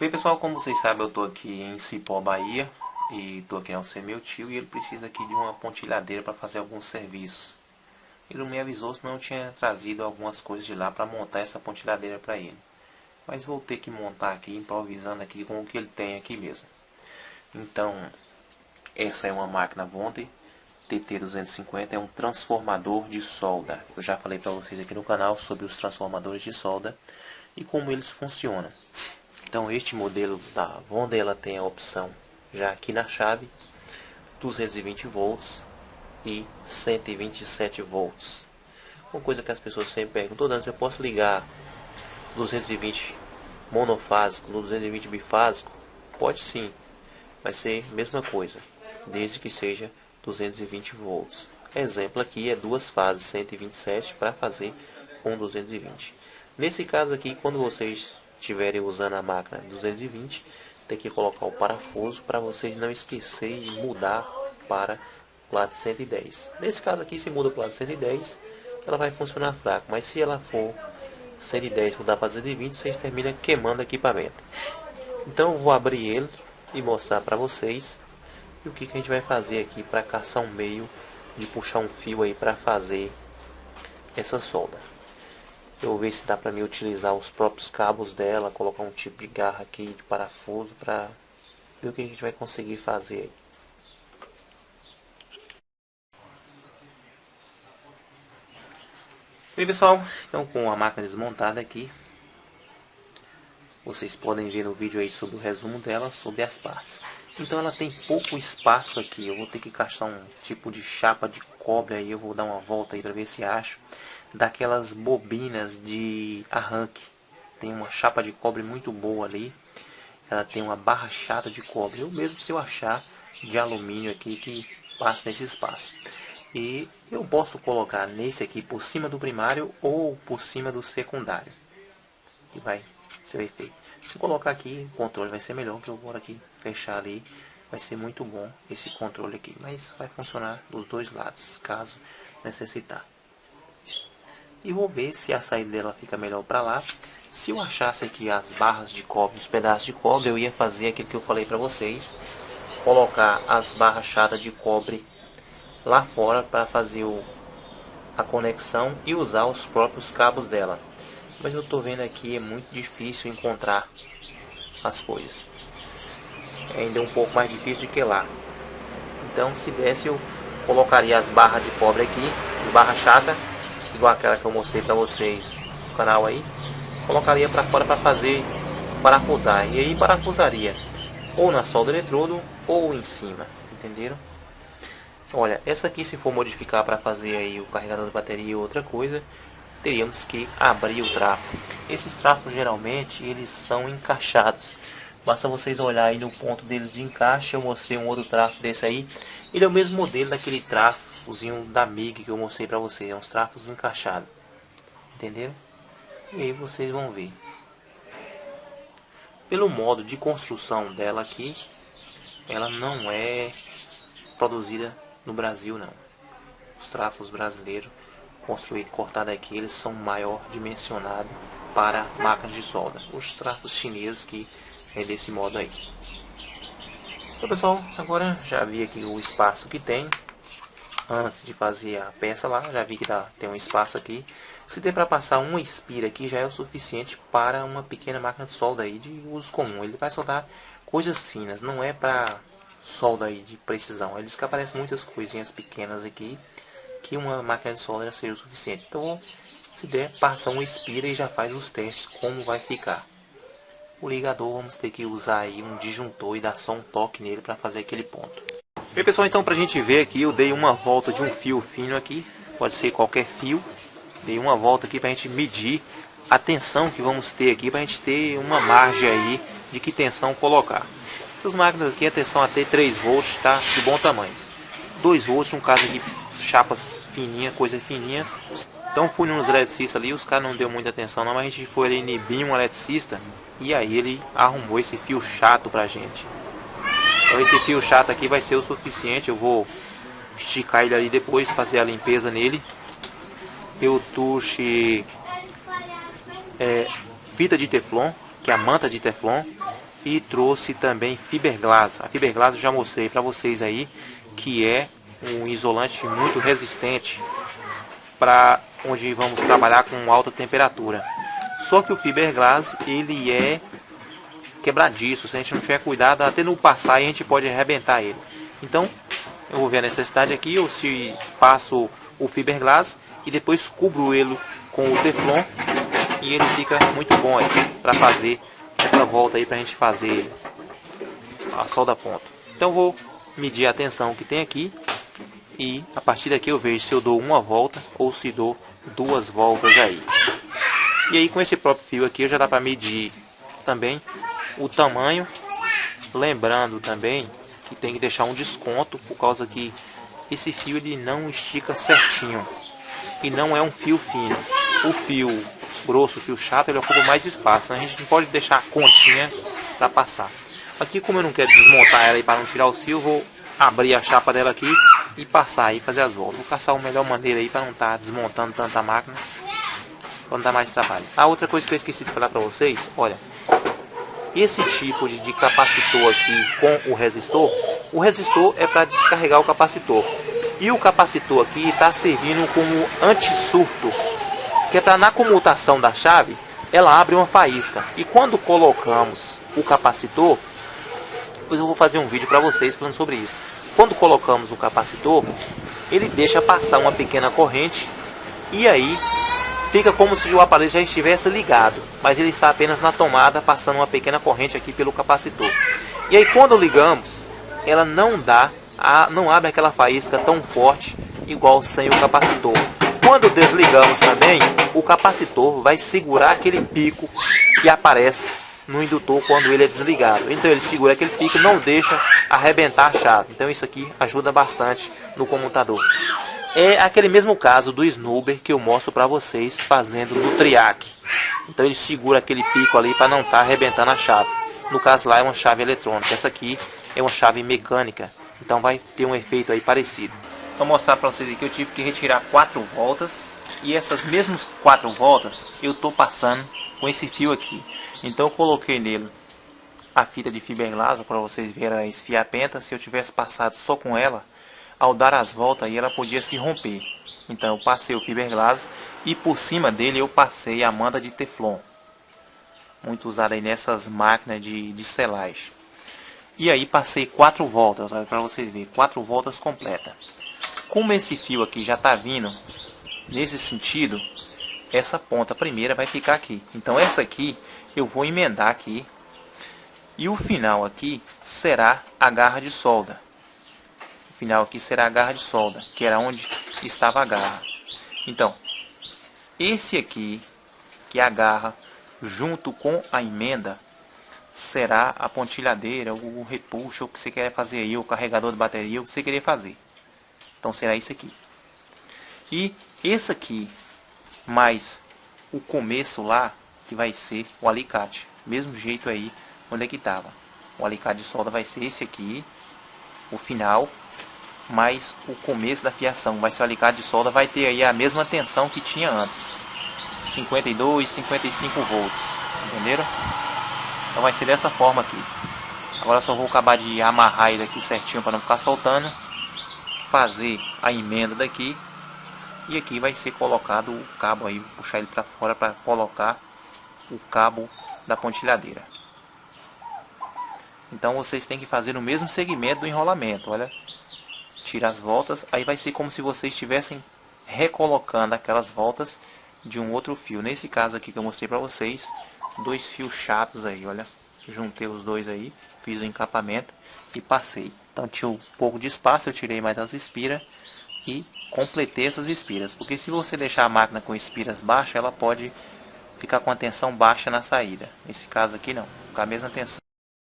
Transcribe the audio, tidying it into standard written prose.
Bem pessoal, como vocês sabem, eu estou aqui em Cipó, Bahia, e estou aqui ao ser meu tio, e ele precisa aqui de uma pontilhadeira para fazer alguns serviços. Ele não me avisou, senão eu tinha trazido algumas coisas de lá para montar essa pontilhadeira para ele. Mas vou ter que montar aqui, improvisando aqui com o que ele tem aqui mesmo. Então, essa é uma máquina Bonder TT250, é um transformador de solda. Eu já falei para vocês aqui no canal sobre os transformadores de solda e como eles funcionam. Então este modelo da Bonder, ela tem a opção já aqui na chave 220 volts e 127 volts. Uma coisa que as pessoas sempre perguntam: Dante, eu posso ligar 220 monofásico no 220 bifásico? Pode sim, vai ser a mesma coisa, desde que seja 220 volts. Exemplo aqui é duas fases 127 para fazer com 220. Nesse caso aqui, quando vocês estiverem usando a máquina 220, tem que colocar o parafuso para vocês não esquecer de mudar para o lado 110. Nesse caso aqui, se muda para o lado 110, ela vai funcionar fraco, mas se ela for 110 mudar para 220, vocês terminam queimando o equipamento. Então eu vou abrir ele e mostrar para vocês e o que a gente vai fazer aqui para caçar um meio de puxar um fio aí para fazer essa solda. Eu vou ver se dá para mim utilizar os próprios cabos dela, colocar um tipo de garra aqui de parafuso para ver o que a gente vai conseguir fazer aí. Bem pessoal, então com a máquina desmontada aqui, vocês podem ver no vídeo aí sobre o resumo dela, sobre as partes. Então ela tem pouco espaço aqui, eu vou ter que encaixar um tipo de chapa de cobre aí, eu vou dar uma volta aí para ver se acho, daquelas bobinas de arranque. Tem uma chapa de cobre muito boa ali, ela tem uma barra chata de cobre, ou mesmo se eu achar de alumínio aqui que passa nesse espaço. E eu posso colocar nesse aqui por cima do primário ou por cima do secundário, que vai ser feito. Se eu colocar aqui, o controle vai ser melhor, que eu vou aqui fechar ali, vai ser muito bom esse controle aqui, mas vai funcionar dos dois lados, caso necessitar. E vou ver se a saída dela fica melhor para lá. Se eu achasse aqui as barras de cobre, os pedaços de cobre, eu ia fazer aquilo que eu falei para vocês, colocar as barras chatas de cobre lá fora para fazer a conexão e usar os próprios cabos dela. Mas eu estou vendo aqui, é muito difícil encontrar as coisas. É ainda um pouco mais difícil do que lá. Então se desse, eu colocaria as barras de cobre aqui, barra chata, igual aquela que eu mostrei para vocês no canal aí. Colocaria para fora para fazer parafusar. E aí parafusaria ou na solda eletrodo ou em cima, entenderam? Olha, essa aqui, se for modificar para fazer aí o carregador de bateria ou outra coisa, teríamos que abrir o trafo. Esses trafos geralmente eles são encaixados. Basta vocês olharem aí no ponto deles de encaixe. Eu mostrei um outro trafo desse aí. Ele é o mesmo modelo daquele trafozinho da MIG que eu mostrei para vocês. É uns trafos encaixados. Entenderam? E aí vocês vão ver. Pelo modo de construção dela aqui, ela não é produzida no Brasil não. Os trafos brasileiros construídos, cortados aqui, eles são maior dimensionados para máquinas de solda. Os trafos chineses que é desse modo aí. Então pessoal, agora já vi aqui o espaço que tem. Antes de fazer a peça lá, já vi que tem um espaço aqui. Se der para passar uma espira aqui, já é o suficiente para uma pequena máquina de solda aí de uso comum. Ele vai soldar coisas finas, não é para solda aí de precisão. Eles que aparecem muitas coisinhas pequenas aqui que uma máquina de solda já seria o suficiente. Então, se der, passa um espira e já faz os testes como vai ficar. O ligador vamos ter que usar aí um disjuntor e dar só um toque nele para fazer aquele ponto. Bem pessoal, então pra gente ver aqui, eu dei uma volta de um fio fino aqui, pode ser qualquer fio. Dei uma volta aqui pra gente medir a tensão que vamos ter aqui, pra gente ter uma margem aí de que tensão colocar. Essas máquinas aqui, a tensão até 3 volts está de bom tamanho. 2 volts, no caso aqui, chapas fininha, coisa fininha. Então fui nos eletricistas ali, os caras não deu muita atenção não, mas a gente foi ali inibir um eletricista e aí ele arrumou esse fio chato pra gente. Então esse fio chato aqui vai ser o suficiente, eu vou esticar ele ali depois, fazer a limpeza nele. Eu trouxe fita de teflon, que é a manta de teflon. e trouxe também fiberglass. A fiberglass eu já mostrei para vocês aí, que é um isolante muito resistente para onde vamos trabalhar com alta temperatura. Só que o fiberglass ele é quebradiço, se a gente não tiver cuidado, até no passar a gente pode arrebentar ele. Então eu vou ver a necessidade aqui, eu se passo o fiberglass e depois cubro ele com o teflon e ele fica muito bom aí para fazer essa volta aí, para a gente fazer a solda ponto. Então eu vou medir a tensão que tem aqui e a partir daqui eu vejo se eu dou uma volta ou se dou duas voltas aí. E aí com esse próprio fio aqui já dá para medir também o tamanho, lembrando também que tem que deixar um desconto por causa que esse fio ele não estica certinho e não é um fio fino. O fio grosso, o fio chato, ele ocupa mais espaço, né? A gente não pode deixar a continha para passar. Aqui, como eu não quero desmontar ela para não tirar o fio, eu vou abrir a chapa dela aqui e passar e fazer as voltas. Vou caçar a melhor maneira aí para não estar desmontando tanta máquina, para não dar mais trabalho. A outra coisa que eu esqueci de falar para vocês, olha, esse tipo de capacitor aqui com o resistor é para descarregar o capacitor. E o capacitor aqui está servindo como anti-surto, que é para na comutação da chave, ela abre uma faísca. E quando colocamos o capacitor, depois eu vou fazer um vídeo para vocês falando sobre isso. Quando colocamos o capacitor, ele deixa passar uma pequena corrente e aí fica como se o aparelho já estivesse ligado, mas ele está apenas na tomada, passando uma pequena corrente aqui pelo capacitor. E aí quando ligamos, ela não abre aquela faísca tão forte igual sem o capacitor. Quando desligamos também, o capacitor vai segurar aquele pico que aparece no indutor quando ele é desligado. Então ele segura aquele pico e não deixa arrebentar a chave. Então isso aqui ajuda bastante no comutador. É aquele mesmo caso do snubber que eu mostro para vocês fazendo no triac. Então ele segura aquele pico ali para não estar arrebentando a chave. No caso lá é uma chave eletrônica. Essa aqui é uma chave mecânica. Então vai ter um efeito aí parecido. Vou mostrar para vocês aqui que eu tive que retirar 4 voltas. E essas mesmas 4 voltas eu estou passando com esse fio aqui. Então eu coloquei nele a fita de fiberglass para vocês verem a esfiapenta. Se eu tivesse passado só com ela, ao dar as voltas aí ela podia se romper. Então eu passei o fiberglass e por cima dele eu passei a manta de teflon, muito usada aí nessas máquinas de selagem. E aí passei 4 voltas, para vocês verem, 4 voltas completas. Como esse fio aqui já está vindo nesse sentido, essa ponta primeira vai ficar aqui. Então essa aqui eu vou emendar aqui e o final aqui será a garra de solda. O final aqui será a garra de solda, que era onde estava a garra. Então esse aqui, que é a garra, junto com a emenda, será a pontilhadeira, o repuxo, o que você quer fazer aí, o carregador de bateria, o que você querer fazer. Então será isso aqui. E esse aqui, mais o começo lá, que vai ser o alicate. Mesmo jeito aí, onde é que estava. O alicate de solda vai ser esse aqui, o final, mais o começo da fiação. Vai ser o alicate de solda, vai ter aí a mesma tensão que tinha antes. 52, 55 volts. Entenderam? Então vai ser dessa forma aqui. Agora só vou acabar de amarrar ele aqui certinho para não ficar soltando. Fazer a emenda daqui. E aqui vai ser colocado o cabo aí. Vou puxar ele para fora para colocar o cabo da pontilhadeira. Então vocês têm que fazer no mesmo segmento do enrolamento. Olha. Tira as voltas. Aí vai ser como se vocês estivessem recolocando aquelas voltas de um outro fio. Nesse caso aqui que eu mostrei para vocês, 2 fios chatos aí, olha. Juntei os dois aí, fiz o encapamento e passei. Então tinha um pouco de espaço, eu tirei mais as espiras e completei essas espiras. Porque se você deixar a máquina com espiras baixas, ela pode ficar com a tensão baixa na saída. Nesse caso aqui não, com a mesma tensão.